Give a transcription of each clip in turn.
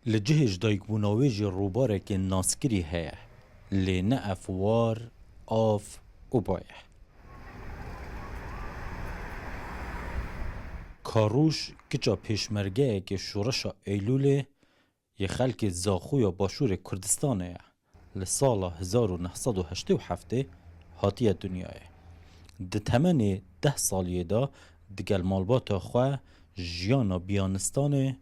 لجهش دایک بوناویجی روباره که ناسکری هیا لی نه افوار آف و بایه کاروش کچا پیشمرگه که شورشا ایلوله یه خلک زاخویا باشور کردستانه لسالا 1987 هاتیه دنیای ده تمنی 10 سالیه دا دگل مالباتا خواه جیانا بیانستانه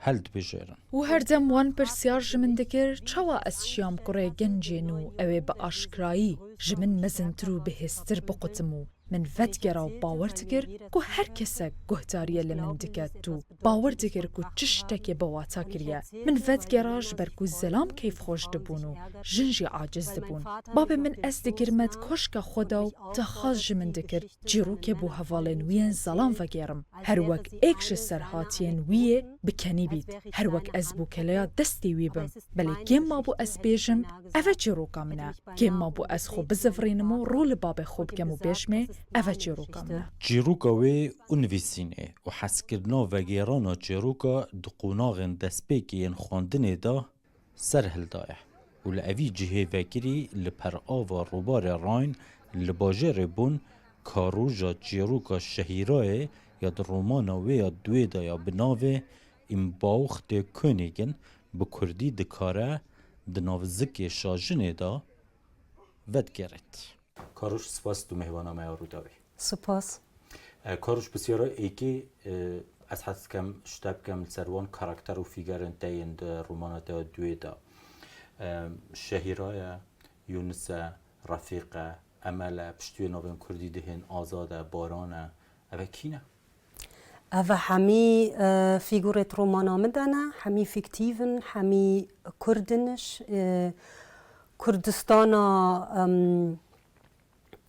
هلد بجیرن و هردم وان پرسیار جمن دکر چوا از شیام قره گنجینو اوه با اشکرایی جمن مزنترو بهستر بقتمو من فتگرا و باور تکر که هر کسا گهداریه لمن دکت تو باور تکر که چشتک بواتا کریه من فتگراش بر که زلام کیف خوش دبونو جنجی عاجز دبون باب من از دکر مد کشک خدا و تخاز جمن دکر جیرو که بو حوالن وین زلام وگرم هر وک ایکش سرهاتین ویه بکنی بید هر وک از بو کلیا دستی ویبم بلی گیم ما بو از بیجم اوه جیرو کامنه گیم ما بو از خوب بزفرینمو رول باب خوب گمو بیشمه اوه جیروکا منه جیروکا وی اونویسینه و حسکرنا و گیرانا جیروکا دقوناغن دسپیکی ان خواندنه دا سرهل دایه و لعوی جهه وکری لپر آوا روبار راین لباجر بون کاروژا جیروکا شهیرای یا در رومانا و یا دوی دا یا بناوه این باوخ ده کنیگن به کردی دکاره دناو زکی شاجنه دا ود گرد کاروش سپاس تو مهوانامه آروداوی سپاس کاروش بسیارا ایکی از حس کم شتاب کم سروان کاراکتر و فیگرن تاین ده رومانات دوی دا شهیرای یونس رفیق امل پشتوی نوین کردی دهن آزاده بارانه اوه کینه؟ اوه همی فیگورت رومانامه دانه همی فیکتیون همی کردنش کردستان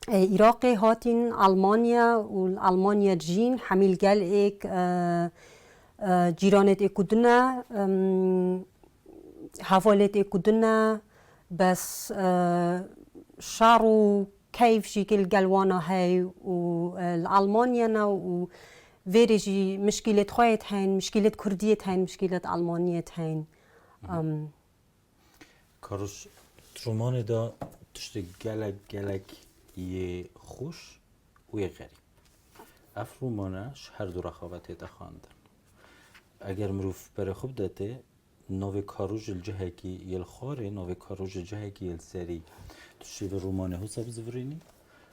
عراق هاتین آلمانیا و آلمانیا جین حمیل گل ایک جیرانت ایکودنا حوالت ایکودنا بس شارو كيف شكل جلوانا هاي والألمانيا و فيريجي مشكلة خويت هين مشكلة كردية هين مشكلة ألمانية هين کاروش رومان دا تشت گلک یه خوش و یه غریب اف رومانش هر دو رخاوته دا خواندن اگر مروف بر خوب داته نوی کاروش الجهه کی یل خاره نوی کاروش الجهه کی یل سری تشتی و رومانه حساب زورینی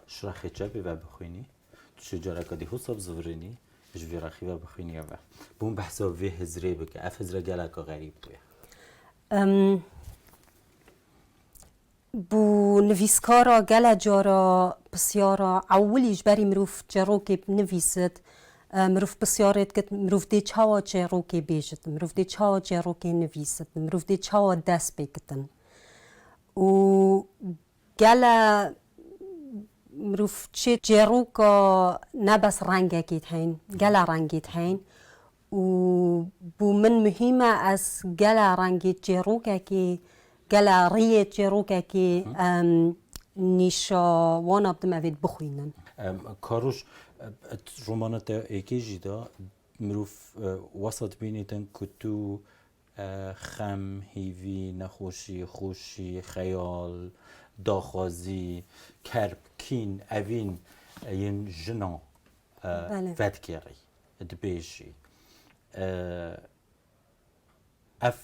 شرخی چابی و بخوینی تشتی جارکادی حساب زورینی جوی رخی و بخوینی و بون بحثا وی هزری بکه اف هزره گلکا غریب بویه بو نویسکارا گل جارا بسیارا اولیش بری مروف جروکی بنویسد مروف بسیارت کت مروف دی چاوا جروکی بیشت مروف دی چاوا جروکی نویسد مروف دی چاوا دست بکتن و گل مروف چه جروکا نبس رنگه کیت هین گل رنگیت هین و بو من مهمه از گل رنگیت جروکه که گل ریت جروکه که نیشا وانا بدم اوید بخوینن کاروش رومانات ایکی جیدا مروف وسط بینیدن کتو خم هیوی نخوشی خوشی خیال داخوازی کرب کین اوین این جنا فتکری دبیشی اف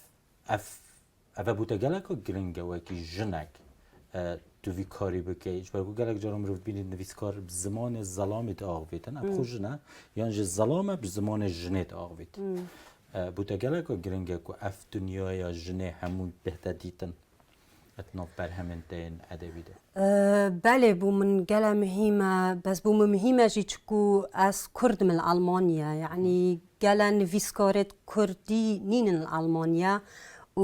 بوده گلک و گرنگه وکی جنک دوی کاری بکیش برای گلک جارم رو ببینید نویسکار زمان ظلامت آغویتن اب خوش نه یعنی ظلامه به زمان جنت آغویت بوده گلک و گرنگه که اف دنیای جنه همون بهتر دیتن اتناف بر همین تین ادبی ده بله بو من گله مهمه بس بو مهمه جی چکو از کرد من آلمانیا یعنی گله نویسکارت کردی نین آلمانیا و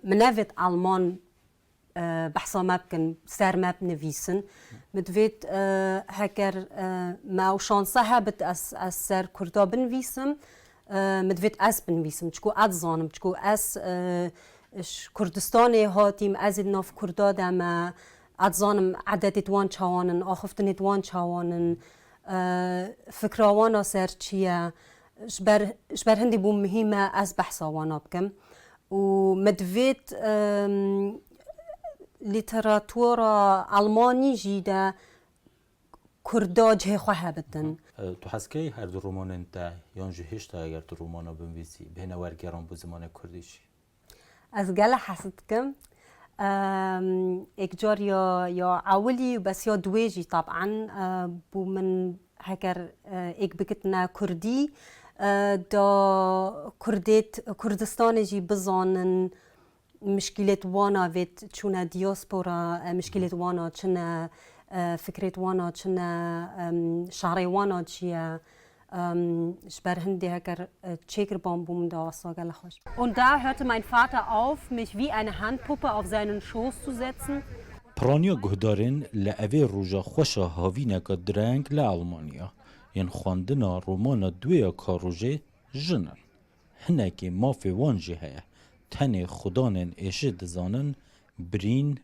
منافت آلمان بحثا ما بكن سر ما بنفيسن مدفيت هكر ما وشانسه هبت از سر كردا بنفيسم مدفيت از بنفيسم تشكو ادزانم تشكو از كردستاني هاتيم از الناف كردا دما ادزانم عدد توان چوانن آخفتن توان چوانن فكراوانا سر چيه شبر هندي بو مهمة از بحثا وانا بكم ومدفيت ليتراتورا ألماني جيدا كردا جه خواه بدن تو حسكي هر دو رومان انت يانجو هشتا اگر تو رومانا بنویسی بهنا ورگران بو زمان کردیشی از گله حسدكم اكجار يا عولي بس يا دويجي طبعا بو من هكر اك بكتنا كردي دا كردستان جي بزانن مشكلة وانا فيت چونا دياسبورا مشكلة وانا چنا فكرة وانا چنا شعري وانا چيا شبر هندي هكر تشيكر بامبوم دا وصاقل خوش. Und da hörte mein Vater auf, mich wie eine Handpuppe auf seinen Schoß zu setzen. پرانیا گهدارن لعوه روژا خوشا هاوینکا درنگ لألمانیا ین خواندنا رومانا دویا کاروژه جنن هنکی مافی وانجی هیا تنی خدانن ایشه دزانن برین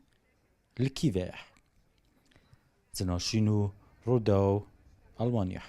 لکیوه زناشینو روداو ألمانيا